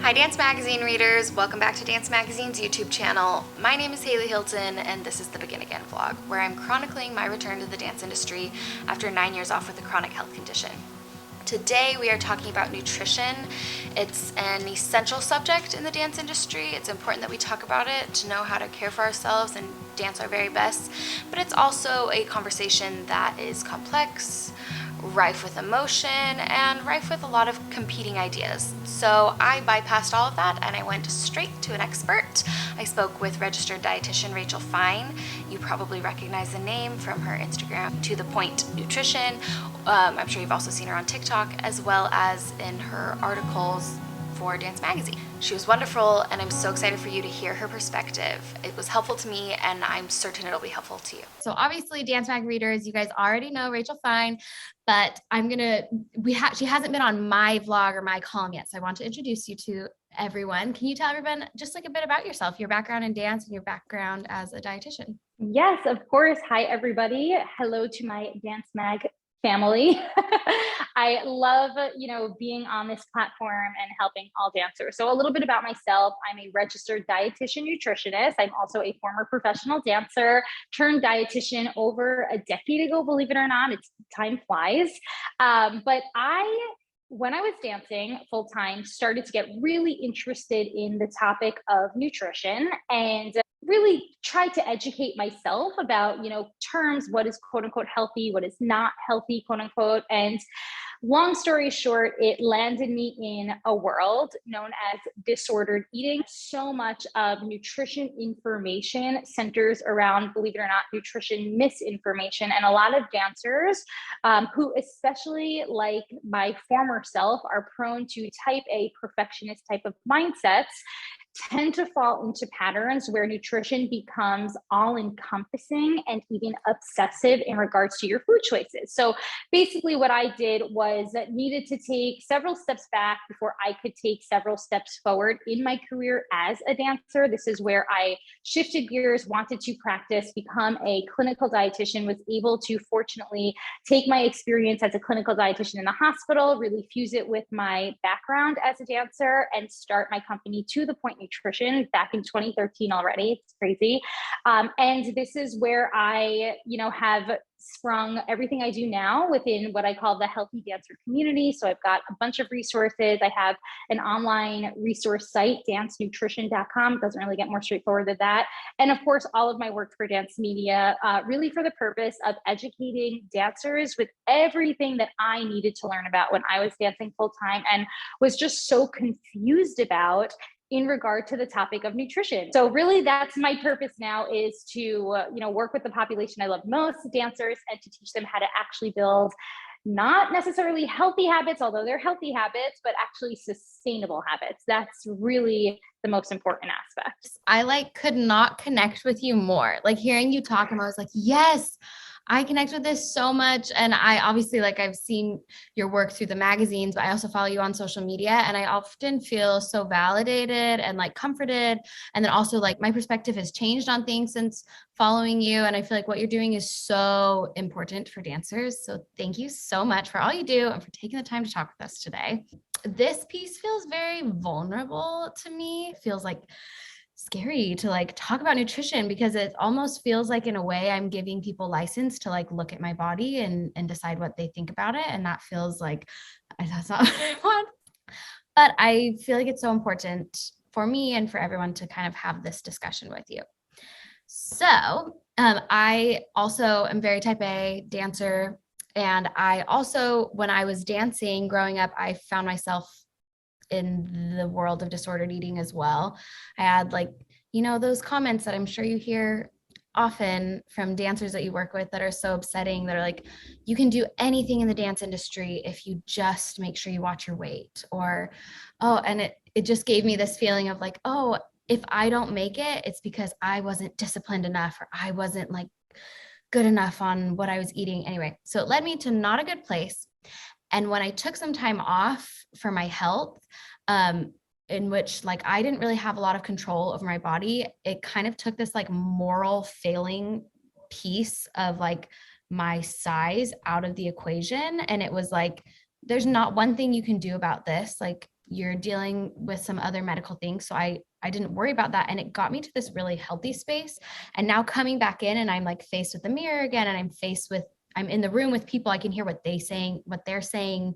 Hi Dance Magazine readers, welcome back to Dance Magazine's YouTube channel. My name is Haley Hilton and this is the Begin Again vlog, where I'm chronicling my return to the dance industry after 9 years off with a chronic health condition. Today we are talking about nutrition. It's an essential subject in the dance industry. It's important that we talk about it to know how to care for ourselves and dance our very best, but it's also a conversation that is complex, rife with emotion, and rife with a lot of competing ideas. So I bypassed all of that and I went straight to an expert. I spoke with registered dietitian Rachel Fine. You probably recognize the name from her Instagram, To The Point Nutrition. I'm sure you've also seen her on TikTok, as well as in her articles for Dance Magazine. She was wonderful, and I'm so excited for you to hear her perspective. It was helpful to me, and I'm certain it'll be helpful to you. So obviously, Dance Mag readers, you guys already know Rachel Fine, but she hasn't been on my vlog or my column yet, so I want to introduce you to everyone. Can you tell everyone just like a bit about yourself, your background in dance and your background as a dietitian? Yes, of course. Hi, everybody. Hello to my Dance Mag family. I love, being on this platform and helping all dancers. So a little bit about myself. I'm a registered dietitian nutritionist. I'm also a former professional dancer turned dietitian over a decade ago, believe it or not. Time flies. When I was dancing full time, started to get really interested in the topic of nutrition and really tried to educate myself about, terms, what is quote unquote healthy, what is not healthy, quote unquote. And long story short, it landed me in a world known as disordered eating. So much of nutrition information centers around, believe it or not, nutrition misinformation. And a lot of dancers who, especially like my former self, are prone to type A perfectionist type of mindsets, tend to fall into patterns where nutrition becomes all encompassing and even obsessive in regards to your food choices. So basically what I did was needed to take several steps back before I could take several steps forward in my career as a dancer. This is where I shifted gears, wanted to practice, become a clinical dietitian, was able to fortunately take my experience as a clinical dietitian in the hospital, really fuse it with my background as a dancer, and start my company To The Point Nutrition back in 2013 already. It's crazy. And this is where I, have sprung everything I do now within what I call the healthy dancer community. So I've got a bunch of resources. I have an online resource site, dancenutrition.com. It doesn't really get more straightforward than that. And of course, all of my work for dance media, really for the purpose of educating dancers with everything that I needed to learn about when I was dancing full time and was just so confused about in regard to the topic of nutrition. So really that's my purpose now, is to, work with the population I love most, dancers, and to teach them how to actually build not necessarily healthy habits, although they're healthy habits, but actually sustainable habits. That's really the most important aspect. I could not connect with you more. Like hearing you talk, and I was like, yes, I connect with this so much. And I obviously, I've seen your work through the magazines, but I also follow you on social media, and I often feel so validated and comforted. And then also my perspective has changed on things since following you. And I feel like what you're doing is so important for dancers. So thank you so much for all you do and for taking the time to talk with us today. This piece feels very vulnerable to me. It feels scary to talk about nutrition, because it almost feels like, in a way, I'm giving people license to look at my body and decide what they think about it. And that feels like that's not what I want. But I feel like it's so important for me and for everyone to kind of have this discussion with you. So I also am very type A dancer. And I also, when I was dancing growing up, I found myself in the world of disordered eating as well. I had those comments that I'm sure you hear often from dancers that you work with that are so upsetting, that are like, you can do anything in the dance industry if you just make sure you watch your weight. Or, oh, and it just gave me this feeling of oh, if I don't make it, it's because I wasn't disciplined enough, or I wasn't good enough on what I was eating. Anyway, so it led me to not a good place. And when I took some time off for my health, in which I didn't really have a lot of control over my body, it kind of took this moral failing piece of my size out of the equation. And it was there's not one thing you can do about this. you're dealing with some other medical things. So I didn't worry about that. And it got me to this really healthy space. And now coming back in and I'm like faced with the mirror again, and I'm in the room with people. I can hear what they're saying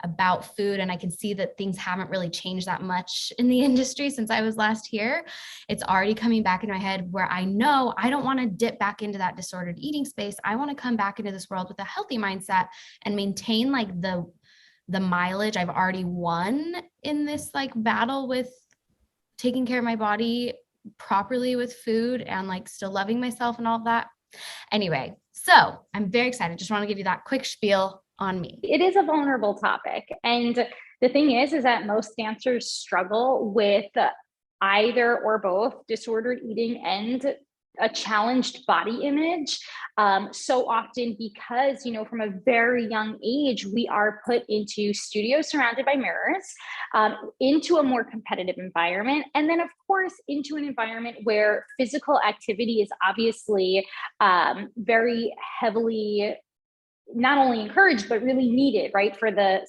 about food. And I can see that things haven't really changed that much in the industry since I was last here. It's already coming back in my head where I know I don't want to dip back into that disordered eating space. I want to come back into this world with a healthy mindset and maintain like the mileage I've already won in this like battle with taking care of my body properly with food and like still loving myself and all of that. Anyway, so I'm very excited. Just want to give you that quick spiel on me. It is a vulnerable topic. And the thing is that most dancers struggle with either or both disordered eating and a challenged body image, so often because, from a very young age, we are put into studios surrounded by mirrors, into a more competitive environment, and then of course into an environment where physical activity is obviously very heavily not only encouraged but really needed, right, for the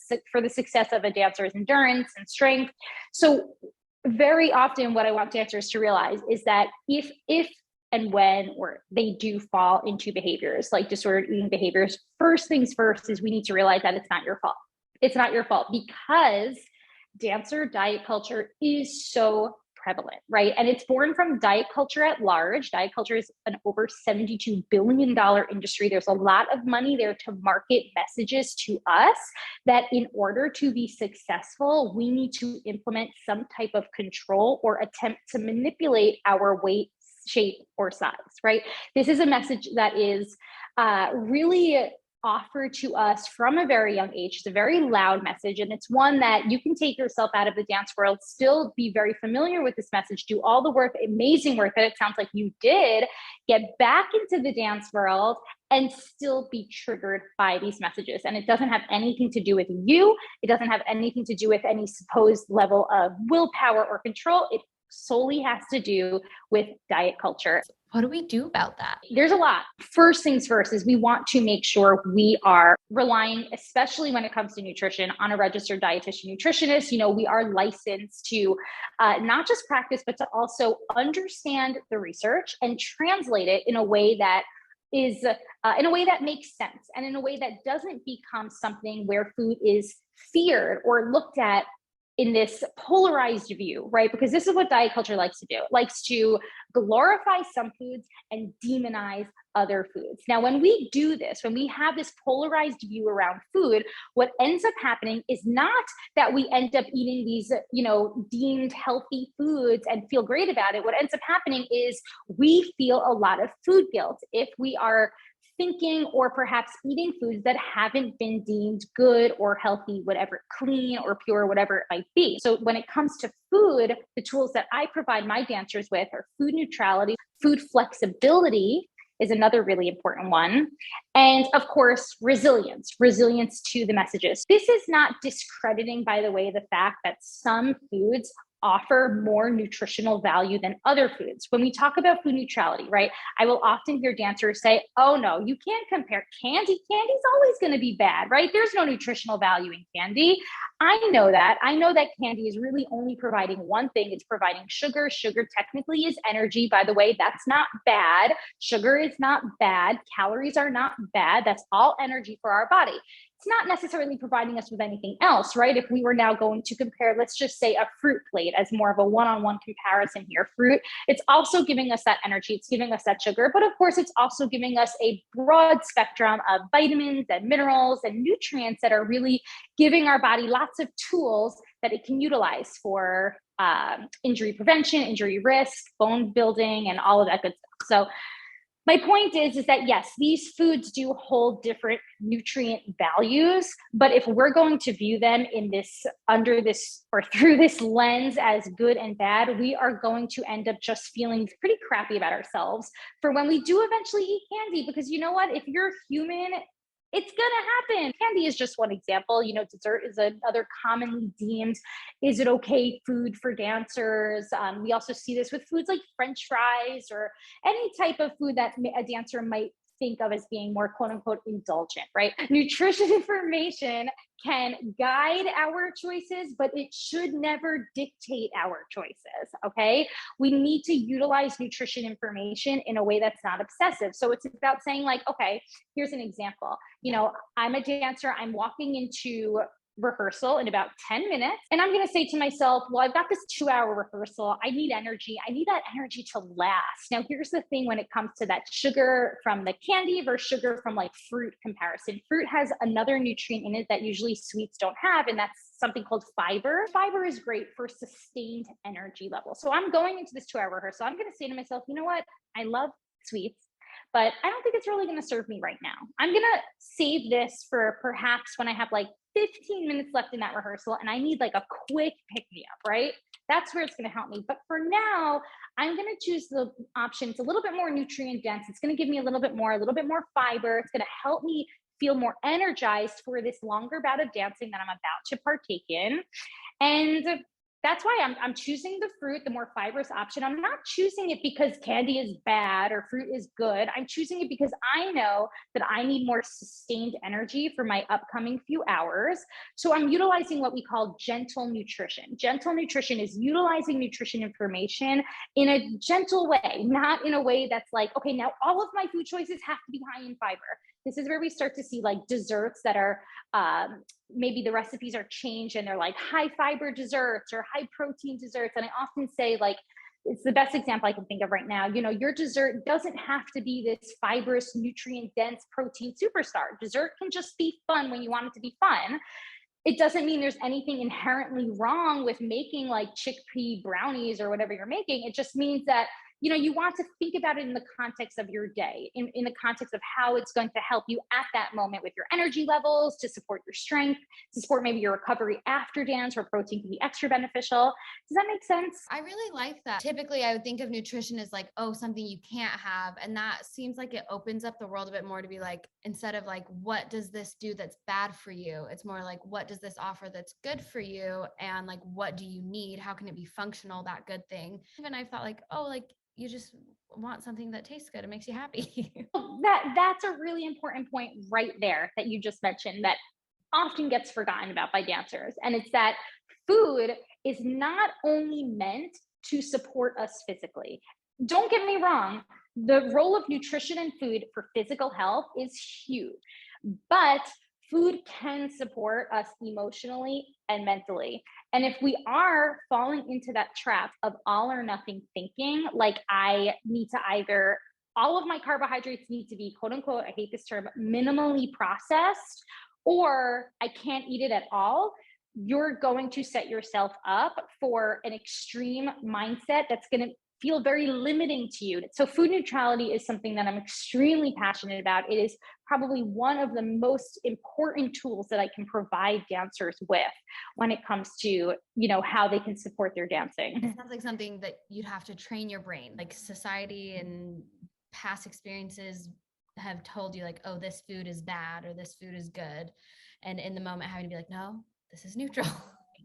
success of a dancer's endurance and strength. So very often what I want dancers to realize is that if and when or they do fall into behaviors like disordered eating behaviors, first things first is we need to realize that it's not your fault. It's not your fault because dancer diet culture is so prevalent, right? And it's born from diet culture at large. Diet culture is an over $72 billion industry. There's a lot of money there to market messages to us that in order to be successful, we need to implement some type of control or attempt to manipulate our weight, shape, or size, right? This is a message that is really offered to us from a very young age. It's a very loud message, and it's one that you can take yourself out of the dance world, still be very familiar with this message, do all the work, amazing work that it sounds like you did, get back into the dance world, and still be triggered by these messages. And it doesn't have anything to do with you. It doesn't have anything to do with any supposed level of willpower or control. It solely has to do with diet culture. What do we do about that? There's a lot. First things first is we want to make sure we are relying, especially when it comes to nutrition, on a registered dietitian nutritionist. We are licensed to not just practice, but to also understand the research and translate it in a way that is in a way that makes sense and in a way that doesn't become something where food is feared or looked at in this polarized view, right? Because this is what diet culture likes to do. It likes to glorify some foods and demonize other foods. Now, when we do this, when we have this polarized view around food, what ends up happening is not that we end up eating these, deemed healthy foods and feel great about it. What ends up happening is we feel a lot of food guilt if we are thinking or perhaps eating foods that haven't been deemed good or healthy, whatever, clean or pure, whatever it might be. So when it comes to food, the tools that I provide my dancers with are food neutrality, food flexibility is another really important one. And of course, resilience to the messages. This is not discrediting, by the way, the fact that some foods offer more nutritional value than other foods. When we talk about food neutrality, right, I will often hear dancers say, oh no, you can't compare candy. Candy's always going to be bad, right? There's no nutritional value in candy. I know that candy is really only providing one thing. It's providing sugar. Sugar technically is energy. By the way, that's not bad. Sugar is not bad. Calories are not bad. That's all energy for our body. It's not necessarily providing us with anything else, right? If we were now going to compare, let's just say a fruit plate as more of a one-on-one comparison here. Fruit, it's also giving us that energy. It's giving us that sugar, but of course, it's also giving us a broad spectrum of vitamins and minerals and nutrients that are really giving our body lots of tools that it can utilize for injury prevention, injury risk, bone building, and all of that good stuff. So my point is that yes, these foods do hold different nutrient values, but if we're going to view them in this, under this, or through this lens as good and bad, we are going to end up just feeling pretty crappy about ourselves for when we do eventually eat candy. Because you know what? If you're human, it's gonna happen. Candy is just one example. Dessert is another commonly deemed, is it okay food for dancers? We also see this with foods like French fries or any type of food that a dancer might think of as being more quote unquote indulgent, right? Nutrition information can guide our choices, but it should never dictate our choices. Okay. We need to utilize nutrition information in a way that's not obsessive. So it's about saying, like, okay, here's an example. I'm a dancer, I'm walking into rehearsal in about 10 minutes. And I'm going to say to myself, well, I've got this 2-hour rehearsal. I need energy. I need that energy to last. Now, here's the thing when it comes to that sugar from the candy versus sugar from like fruit comparison. Fruit has another nutrient in it that usually sweets don't have, and that's something called fiber. Fiber is great for sustained energy levels. So I'm going into this 2-hour rehearsal. I'm going to say to myself, you know what? I love sweets, but I don't think it's really going to serve me right now. I'm going to save this for perhaps when I have like 15 minutes left in that rehearsal and I need like a quick pick me up, right? That's where it's going to help me. But for now, I'm going to choose the option. It's a little bit more nutrient dense. It's going to give me a little bit more fiber. It's going to help me feel more energized for this longer bout of dancing that I'm about to partake in. And that's why I'm choosing the fruit, the more fibrous option. I'm not choosing it because candy is bad or fruit is good. I'm choosing it because I know that I need more sustained energy for my upcoming few hours. So I'm utilizing what we call gentle nutrition. Gentle nutrition is utilizing nutrition information in a gentle way, not in a way that's like, okay, now all of my food choices have to be high in fiber. This is where we start to see like desserts that are maybe the recipes are changed and they're like high fiber desserts or high protein desserts. And I often say, like, it's the best example I can think of right now. Your dessert doesn't have to be this fibrous, nutrient dense protein superstar. Dessert can just be fun when you want it to be fun. It doesn't mean there's anything inherently wrong with making like chickpea brownies or whatever you're making. It just means that you want to think about it in the context of your day, in the context of how it's going to help you at that moment with your energy levels, to support your strength, to support maybe your recovery after dance, where protein can be extra beneficial. Does that make sense? I really like that. Typically, I would think of nutrition as like, oh, something you can't have. And that seems like it opens up the world a bit more to be like, instead of like, what does this do that's bad for you? It's more like, what does this offer that's good for you? And like, what do you need? How can it be functional, that good thing? Even I thought like, oh, like, you just want something that tastes good and makes you happy. That's a really important point right there that you just mentioned that often gets forgotten about by dancers. And it's that food is not only meant to support us physically. Don't get me wrong, the role of nutrition and food for physical health is huge, but food can support us emotionally and mentally. And if we are falling into that trap of all or nothing thinking, like I need to either, all of my carbohydrates need to be, quote unquote, I hate this term, minimally processed, or I can't eat it at all, you're going to set yourself up for an extreme mindset that's going to feel very limiting to you. So food neutrality is something that I'm extremely passionate about. It is probably one of the most important tools that I can provide dancers with when it comes to, how they can support their dancing. It sounds like something that you'd have to train your brain, like society and past experiences have told you like, oh, this food is bad or this food is good. And in the moment having to be like, no, this is neutral.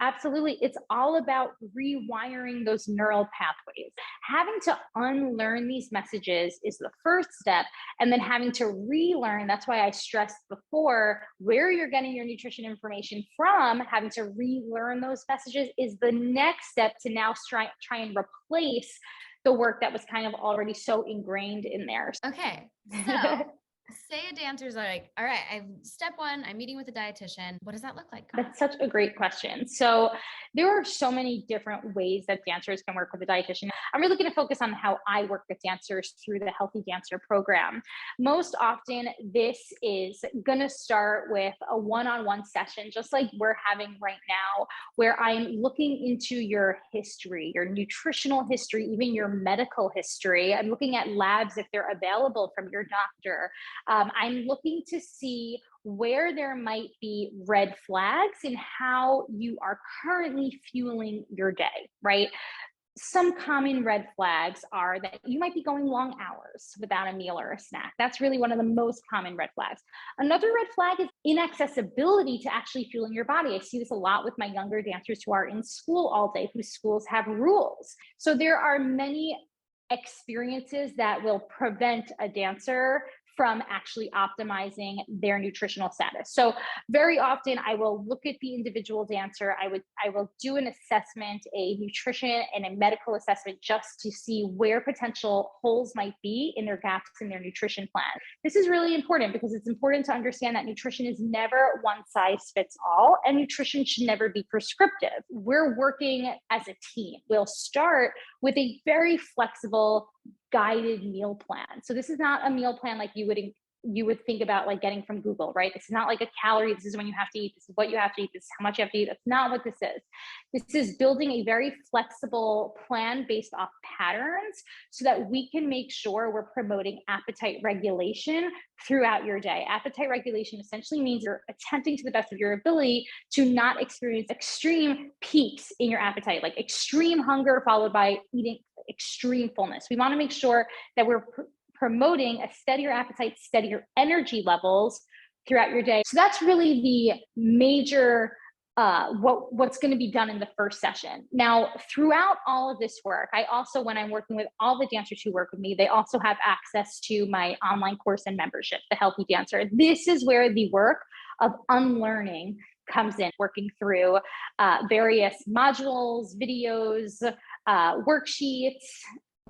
Absolutely. It's all about rewiring those neural pathways. Having to unlearn these messages is the first step. And then having to relearn, that's why I stressed before, where you're getting your nutrition information from, having to relearn those messages is the next step to now try and replace the work that was kind of already so ingrained in there. Okay. So say a dancer's like, all right, step one, I'm meeting with a dietitian. What does that look like? That's such a great question. So there are so many different ways that dancers can work with a dietitian. I'm really going to focus on how I work with dancers through the Healthy Dancer program. Most often, this is going to start with a one-on-one session, just like we're having right now, where I'm looking into your history, your nutritional history, even your medical history. I'm looking at labs if they're available from your doctor. I'm looking to see where there might be red flags in how you are currently fueling your day, right? Some common red flags are that you might be going long hours without a meal or a snack. That's really one of the most common red flags. Another red flag is inaccessibility to actually fueling your body. I see this a lot with my younger dancers who are in school all day, whose schools have rules. So there are many experiences that will prevent a dancer from actually optimizing their nutritional status. So very often I will look at the individual dancer. I will do an assessment, a nutrition and a medical assessment, just to see where potential holes might be in their gaps in their nutrition plan. This is really important because it's important to understand that nutrition is never one size fits all, and nutrition should never be prescriptive. We're working as a team. We'll start with a very flexible guided meal plan. So this is not a meal plan like you would think about like getting from Google, right? This is not like a calorie. This is when you have to eat. This is what you have to eat. This is how much you have to eat. That's not what this is. This is building a very flexible plan based off patterns so that we can make sure we're promoting appetite regulation throughout your day. Appetite regulation essentially means you're attempting to the best of your ability to not experience extreme peaks in your appetite, like extreme hunger followed by eating extreme fullness. We want to make sure that we're promoting a steadier appetite, steadier energy levels throughout your day. So that's really the major what's going to be done in the first session. Now, throughout all of this work, I also, when I'm working with all the dancers who work with me, they also have access to my online course and membership, The Healthy Dancer. This is where the work of unlearning comes in, working through various modules, videos, worksheets.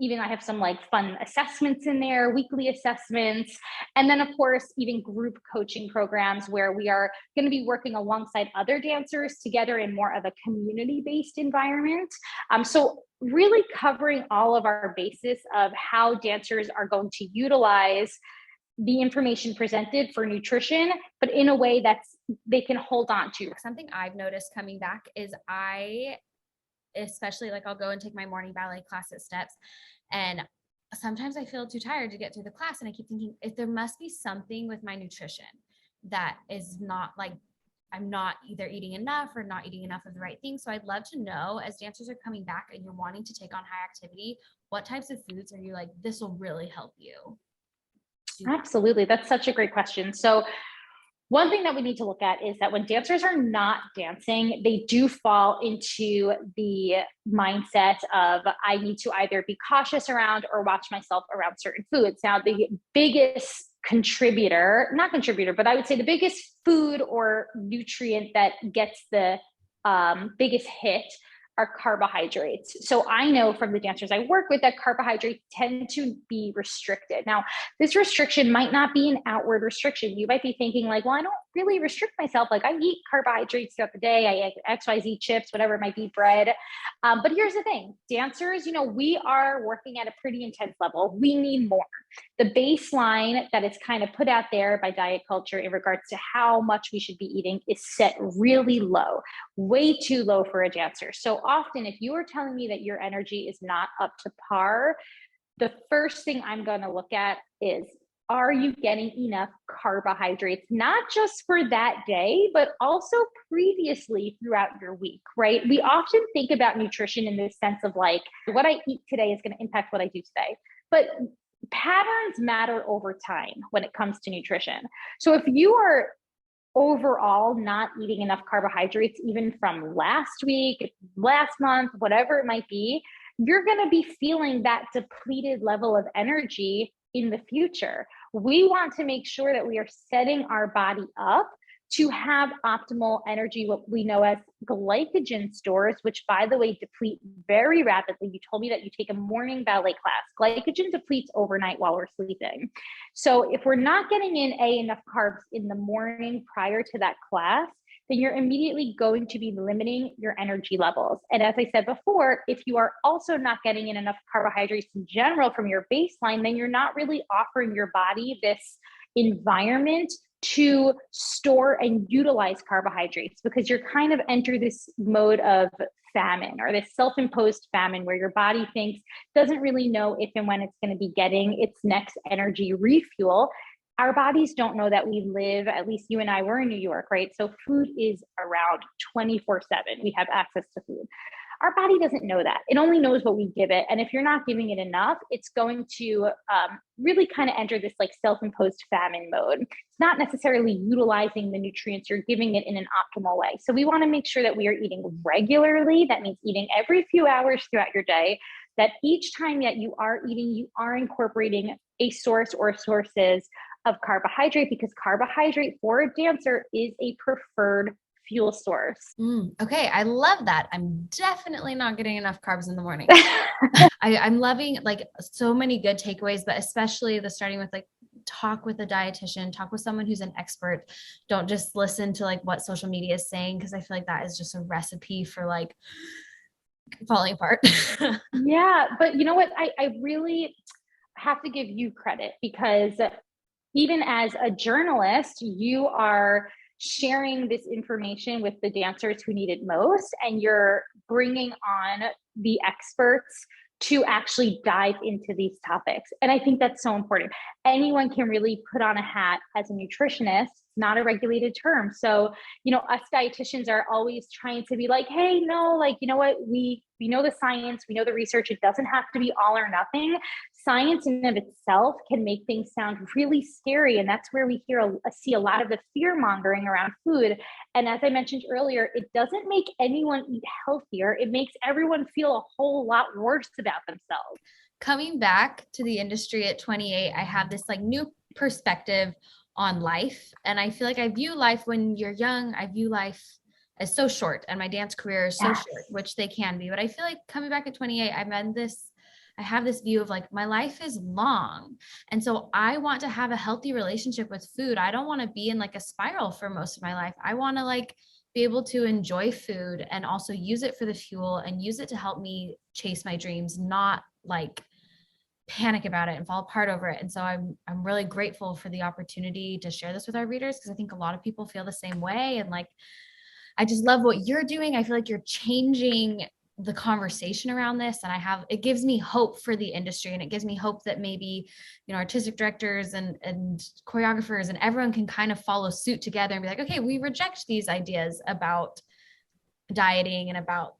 Even I have some like fun assessments in there, weekly assessments. And then of course, even group coaching programs where we are going to be working alongside other dancers together in more of a community-based environment. So really covering all of our basis of how dancers are going to utilize the information presented for nutrition, but in a way that's they can hold on to. Something I've noticed coming back is especially like I'll go and take my morning ballet class at Steps, and sometimes I feel too tired to get through the class, and I keep thinking if there must be something with my nutrition that is not like I'm not either eating enough or not eating enough of the right thing. So I'd love to know, as dancers are coming back and you're wanting to take on high activity, what types of foods are you like, this will really help you? Absolutely. That's such a great question. So one thing that we need to look at is that when dancers are not dancing, they do fall into the mindset of I need to either be cautious around or watch myself around certain foods. Now, the biggest but I would say the biggest food or nutrient that gets the biggest hit are carbohydrates. So I know from the dancers I work with that carbohydrates tend to be restricted. Now, this restriction might not be an outward restriction. You might be thinking like, well, I don't really restrict myself. Like I eat carbohydrates throughout the day. I eat XYZ chips, whatever it might be, bread. But here's the thing, dancers, we are working at a pretty intense level. We need more. The baseline that is kind of put out there by diet culture in regards to how much we should be eating is set really low, way too low for a dancer. So often, if you are telling me that your energy is not up to par, the first thing I'm going to look at is, are you getting enough carbohydrates, not just for that day, but also previously throughout your week, right? We often think about nutrition in this sense of like, what I eat today is going to impact what I do today. But patterns matter over time when it comes to nutrition. So if you are overall not eating enough carbohydrates, even from last week, last month, whatever it might be, you're going to be feeling that depleted level of energy in the future. We want to make sure that we are setting our body up to have optimal energy, what we know as glycogen stores, which by the way, deplete very rapidly. You told me that you take a morning ballet class. Glycogen depletes overnight while we're sleeping. So if we're not getting in enough carbs in the morning prior to that class, then you're immediately going to be limiting your energy levels. And as I said before, if you are also not getting in enough carbohydrates in general from your baseline, then you're not really offering your body this environment to store and utilize carbohydrates, because you're kind of enter this mode of famine, or this self-imposed famine, where your body doesn't really know if and when it's going to be getting its next energy refuel. Our bodies don't know that we live, at least you and I were in New York, right? So food is around 24/7. We have access to food. Our body doesn't know that. It only knows what we give it. And if you're not giving it enough, it's going to really kind of enter this like self-imposed famine mode. It's not necessarily utilizing the nutrients, you're giving it in an optimal way. So we want to make sure that we are eating regularly. That means eating every few hours throughout your day, that each time that you are eating, you are incorporating a source or sources of carbohydrate, because carbohydrate for a dancer is a preferred fuel source. Okay, I love that. I'm definitely not getting enough carbs in the morning. I'm loving like so many good takeaways, but especially the starting with like talk with a dietitian, talk with someone who's an expert. Don't just listen to like what social media is saying, because I feel like that is just a recipe for like falling apart. Yeah, but you know what? I really have to give you credit, because even as a journalist, you are sharing this information with the dancers who need it most, and you're bringing on the experts to actually dive into these topics. And I think that's so important. Anyone can really put on a hat as a nutritionist, not a regulated term. So, us dietitians are always trying to be like, hey, no, like, you know what, we know the science, we know the research, it doesn't have to be all or nothing. Science in of itself can make things sound really scary. And that's where we see a lot of the fear mongering around food. And as I mentioned earlier, it doesn't make anyone eat healthier. It makes everyone feel a whole lot worse about themselves. Coming back to the industry at 28, I have this like new perspective on life. And I feel like I view life when you're young, I view life as so short, and my dance career is so short, which they can be. But I feel like coming back at 28, I have this view of like my life is long. And so I want to have a healthy relationship with food. I don't want to be in like a spiral for most of my life. I want to like be able to enjoy food and also use it for the fuel and use it to help me chase my dreams, not like panic about it and fall apart over it. And so I'm really grateful for the opportunity to share this with our readers, because I think a lot of people feel the same way. And like, I just love what you're doing. I feel like you're changing the conversation around this, and it gives me hope for the industry, and it gives me hope that maybe, artistic directors and choreographers and everyone can kind of follow suit together and be like, okay, we reject these ideas about dieting and about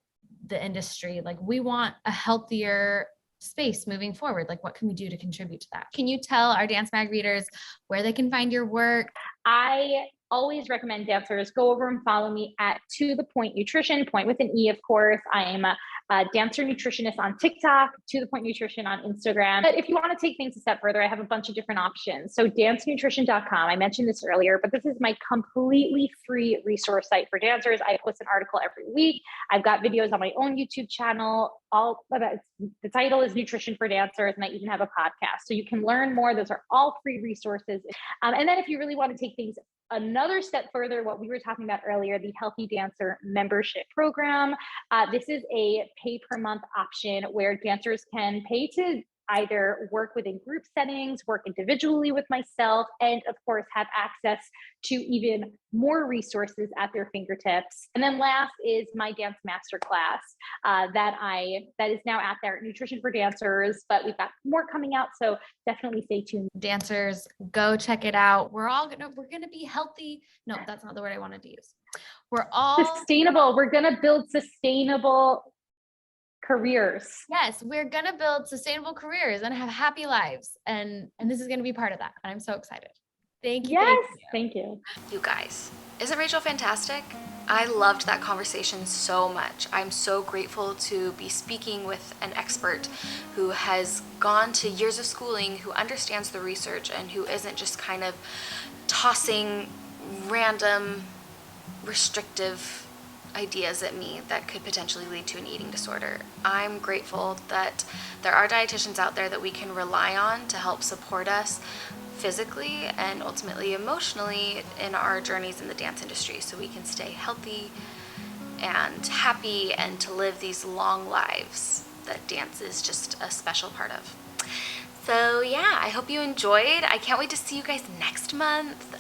the industry. Like, we want a healthier space moving forward. Like, what can we do to contribute to that? Can you tell our Dance Mag readers where they can find your work? I always recommend dancers go over and follow me at To The Point Nutrition, point with an E, of course. I am a dancer nutritionist on TikTok, To The Point Nutrition on Instagram. But if you want to take things a step further, I have a bunch of different options. So dancenutrition.com, I mentioned this earlier, but this is my completely free resource site for dancers. I post an article every week. I've got videos on my own YouTube channel. All about the title is Nutrition for Dancers, and I even have a podcast. So you can learn more. Those are all free resources. And then if you really want to take things another step further, what we were talking about earlier, the Healthy Dancer membership program. This is a pay per month option where dancers can pay to either work within group settings, work individually with myself, and of course have access to even more resources at their fingertips. And then last is my dance masterclass that is now out there, Nutrition for Dancers, but we've got more coming out, so definitely stay tuned. Dancers, go check it out. We're gonna be healthy. No, that's not the word I wanted to use. We're all sustainable. We're gonna build sustainable careers. Yes, we're gonna build sustainable careers and have happy lives, and this is gonna be part of that. And I'm so excited. Thank you. Yes, thank you. You guys, isn't Rachel fantastic? I loved that conversation so much. I'm so grateful to be speaking with an expert who has gone to years of schooling, who understands the research, and who isn't just kind of tossing random restrictive ideas at me that could potentially lead to an eating disorder. I'm grateful that there are dietitians out there that we can rely on to help support us physically and ultimately emotionally in our journeys in the dance industry, so we can stay healthy and happy and to live these long lives that dance is just a special part of. So yeah, I hope you enjoyed. I can't wait to see you guys next month.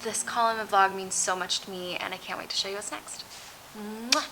This column and vlog means so much to me, and I can't wait to show you what's next. Mwah!